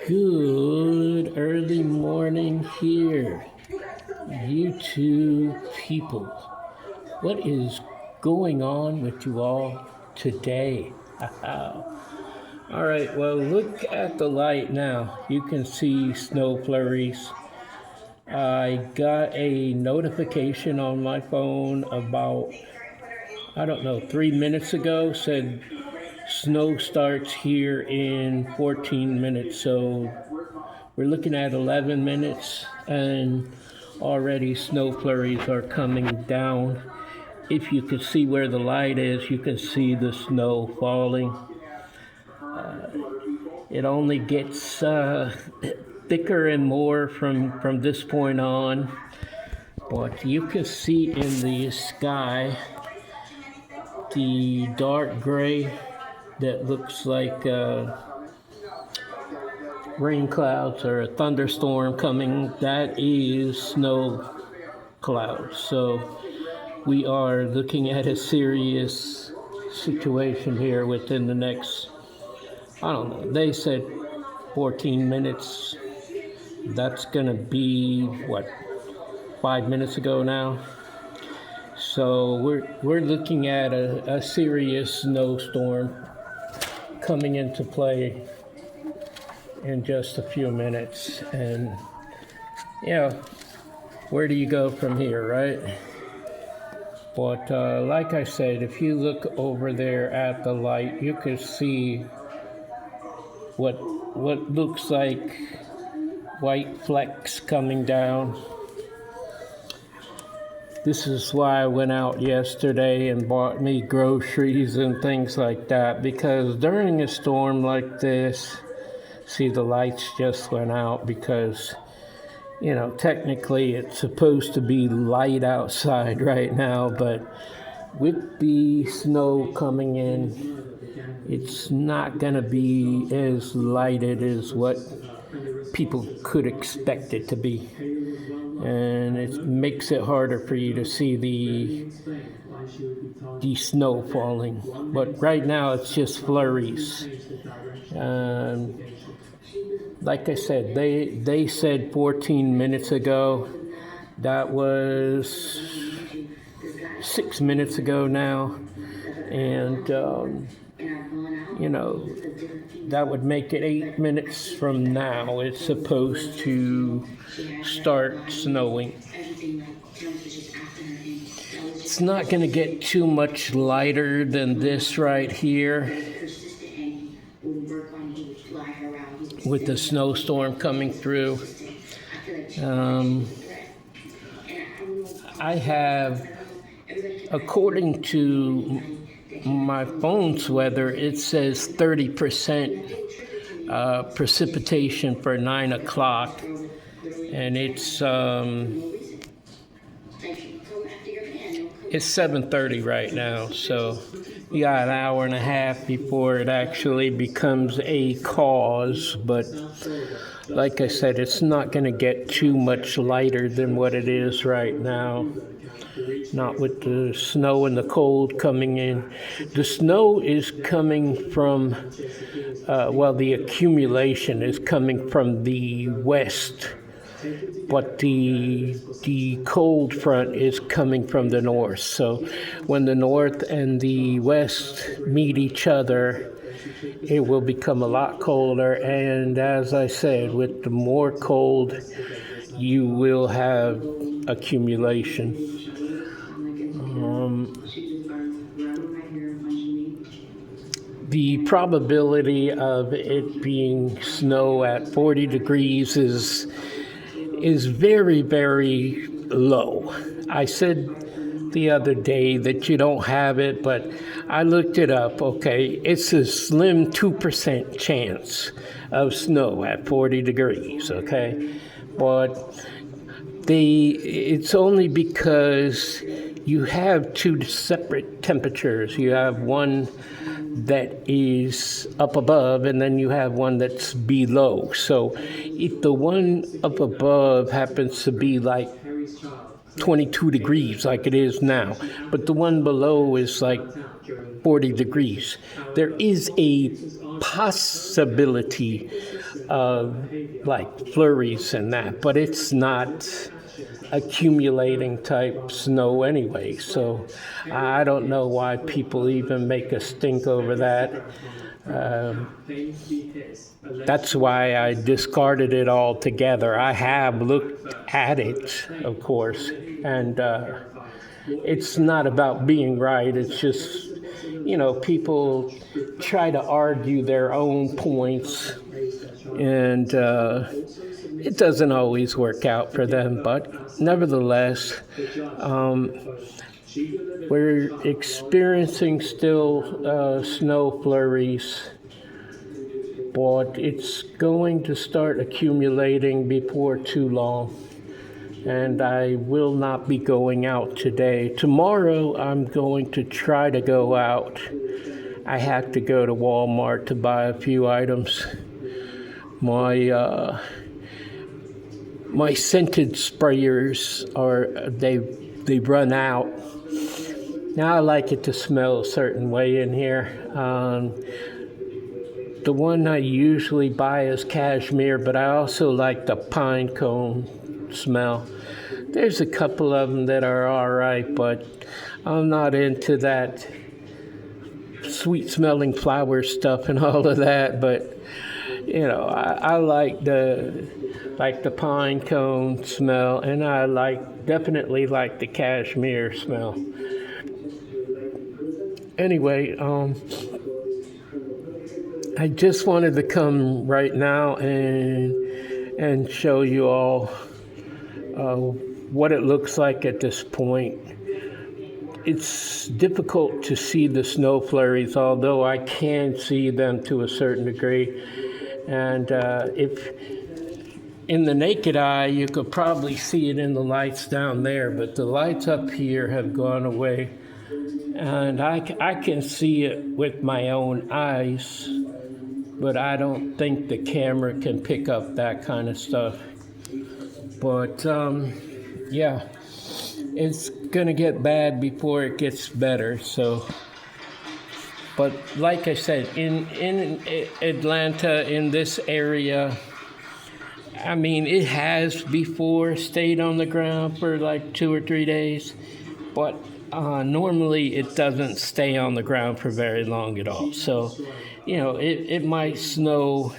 Good early morning here, you two people. What is going on with you all today? All right, well, look at the light now. You can see snow flurries. I got a notification on my phone about, 3 minutes ago, said snow starts here in 14 minutes. So we're looking at 11 minutes and already snow flurries are coming down. If you can see where the light is, you can see the snow falling. It only gets thicker and more from this point on. But you can see in the sky the dark gray that looks like rain clouds or a thunderstorm coming. That is snow clouds. So we are looking at a serious situation here within the next, they said 14 minutes. That's gonna be 5 minutes ago now. So we're looking at a serious snowstorm coming into play in just a few minutes. And where do you go from here, right? But like I said, if you look over there at the light, you can see what looks like white flecks coming down. This is why I went out yesterday and bought me groceries and things like that, because during a storm like this, see, the lights just went out because, technically it's supposed to be light outside right now, but with the snow coming in, it's not going to be as lighted as what people could expect it to be. And it makes it harder for you to see the snow falling. But right now it's just flurries. Like I said, they said 14 minutes ago. That was 6 minutes ago now. And, that would make it 8 minutes from now. It's supposed to start snowing. It's not going to get too much lighter than this right here with the snowstorm coming through. I have, according to my phone's weather, it says 30% precipitation for 9 o'clock, and it's 7:30 right now, so you got an hour and a half before it actually becomes a cause. But like I said, it's not going to get too much lighter than what it is right now. Not with the snow and the cold coming in. The snow is coming from, the accumulation is coming from the west, but the cold front is coming from the north. So when the north and the west meet each other, it will become a lot colder. And as I said, with the more cold, you will have accumulation. The probability of it being snow at 40 degrees is very, very low. I said the other day that you don't have it, but I looked it up. Okay, it's a slim 2% chance of snow at 40 degrees, okay? But it's only because you have two separate temperatures. You have one that is up above, and then you have one that's below. So if the one up above happens to be like 22 degrees like it is now, but the one below is like 40 degrees. There is a possibility of like flurries and that, but it's not accumulating type snow anyway. So I don't know why people even make a stink over that. That's why I discarded it altogether. I have looked at it, of course, and it's not about being right. It's just, people try to argue their own points, and it doesn't always work out for them. But nevertheless, we're experiencing still snow flurries, but it's going to start accumulating before too long. And I will not be going out today. Tomorrow, I'm going to try to go out. I have to go to Walmart to buy a few items. My scented sprayers they've run out. Now I like it to smell a certain way in here. The one I usually buy is cashmere, but I also like the pine cone smell. There's a couple of them that are all right, but I'm not into that sweet smelling flower stuff and all of that. But I like the pine cone smell, and I definitely like the cashmere smell. Anyway, I just wanted to come right now and show you all what it looks like at this point. It's difficult to see the snow flurries, although I can see them to a certain degree. And if in the naked eye, you could probably see it in the lights down there, but the lights up here have gone away. And I can see it with my own eyes, but I don't think the camera can pick up that kind of stuff. But yeah, it's gonna get bad before it gets better. So, but like I said, in Atlanta, in this area, I mean, it has before stayed on the ground for like 2 or 3 days, but normally it doesn't stay on the ground for very long at all. So, it might snow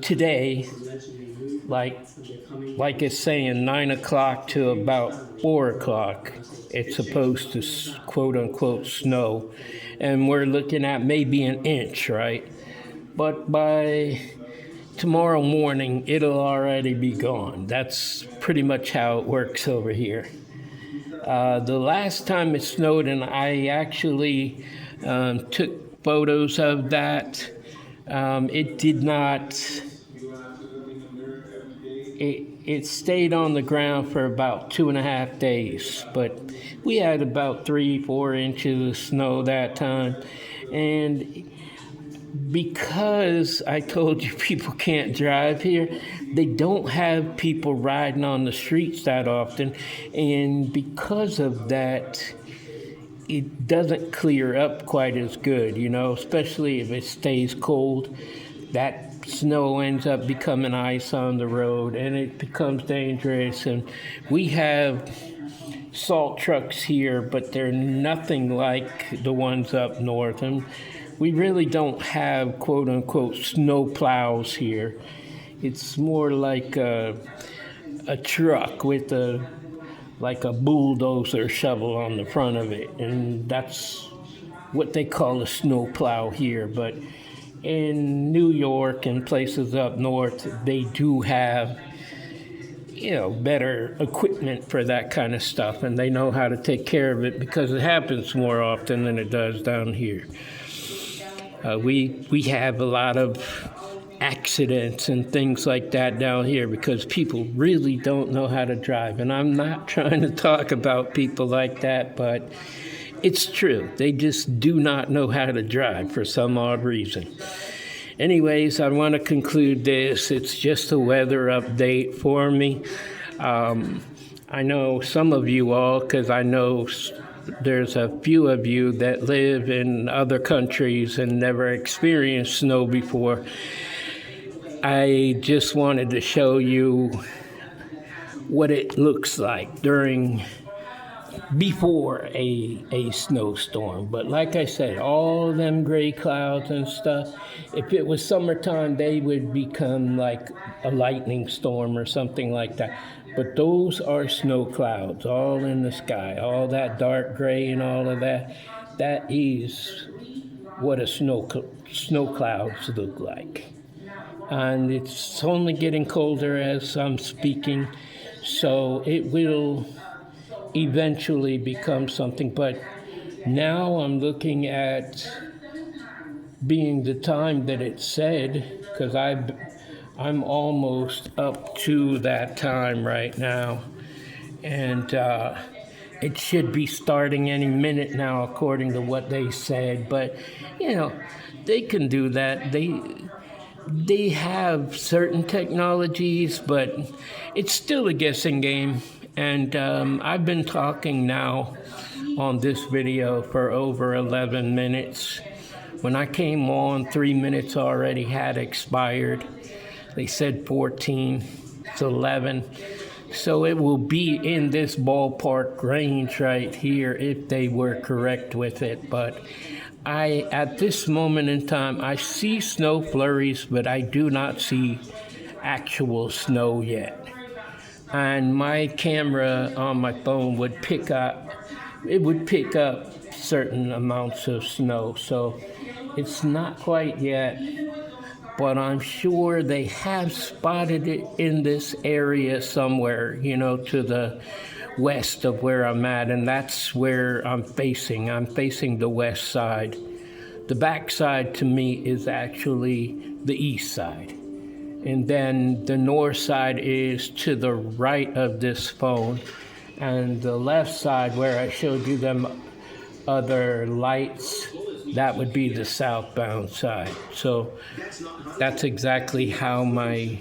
today, like it's saying 9 o'clock to about 4 o'clock. It's supposed to quote unquote snow, and we're looking at maybe an inch, right? But by tomorrow morning, it'll already be gone. That's pretty much how it works over here. The last time it snowed, and I actually took photos of that, it did not, it stayed on the ground for about 2.5 days, but we had about 3-4 inches of snow that time. And because I told you people can't drive here, they don't have people riding on the streets that often, and because of that, it doesn't clear up quite as good, especially if it stays cold. That snow ends up becoming ice on the road, and it becomes dangerous. And we have salt trucks here, but they're nothing like the ones up north. And we really don't have quote-unquote snow plows here. It's more like a truck with a bulldozer shovel on the front of it, and that's what they call a snow plow here. But in New York and places up north, they do have better equipment for that kind of stuff, and they know how to take care of it because it happens more often than it does down here. We have a lot of accidents and things like that down here because people really don't know how to drive. And I'm not trying to talk about people like that, but it's true. They just do not know how to drive for some odd reason. Anyways, I want to conclude this. It's just a weather update for me. I know some of you all, because I know there's a few of you that live in other countries and never experienced snow before. I just wanted to show you what it looks like before a snowstorm. But like I said, all them gray clouds and stuff, if it was summertime, they would become like a lightning storm or something like that. But those are snow clouds all in the sky, all that dark gray and all of that. That is what a snow clouds look like. And it's only getting colder as I'm speaking, so it will eventually become something. But now I'm looking at being the time that it said, because I'm almost up to that time right now, and it should be starting any minute now according to what they said. But they can do that. They have certain technologies, but it's still a guessing game. And I've been talking now on this video for over 11 minutes. When I came on, 3 minutes already had expired. They said 14, it's 11. So it will be in this ballpark range right here if they were correct with it. But at this moment in time, I see snow flurries, but I do not see actual snow yet. And my camera on my phone would pick up certain amounts of snow. So it's not quite yet, but I'm sure they have spotted it in this area somewhere, to the west of where I'm at, and that's where I'm facing. I'm facing the west side. The back side to me is actually the east side. And then the north side is to the right of this phone. And the left side, where I showed you them other lights, that would be the southbound side. So that's exactly how my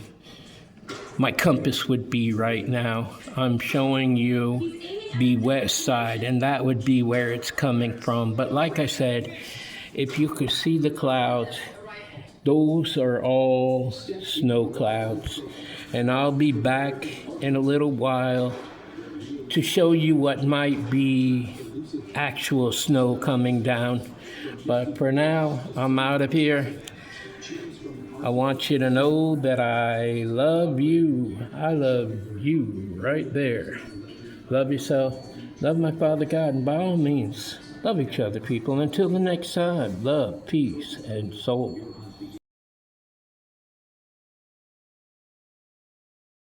compass would be right now. I'm showing you the west side, and that would be where it's coming from. But like I said, if you could see the clouds, those are all snow clouds. And I'll be back in a little while to show you what might be actual snow coming down. But for now, I'm out of here. I want you to know that I love you. I love you right there. Love yourself. Love my Father God. And by all means, love each other, people. Until the next time, love, peace, and soul.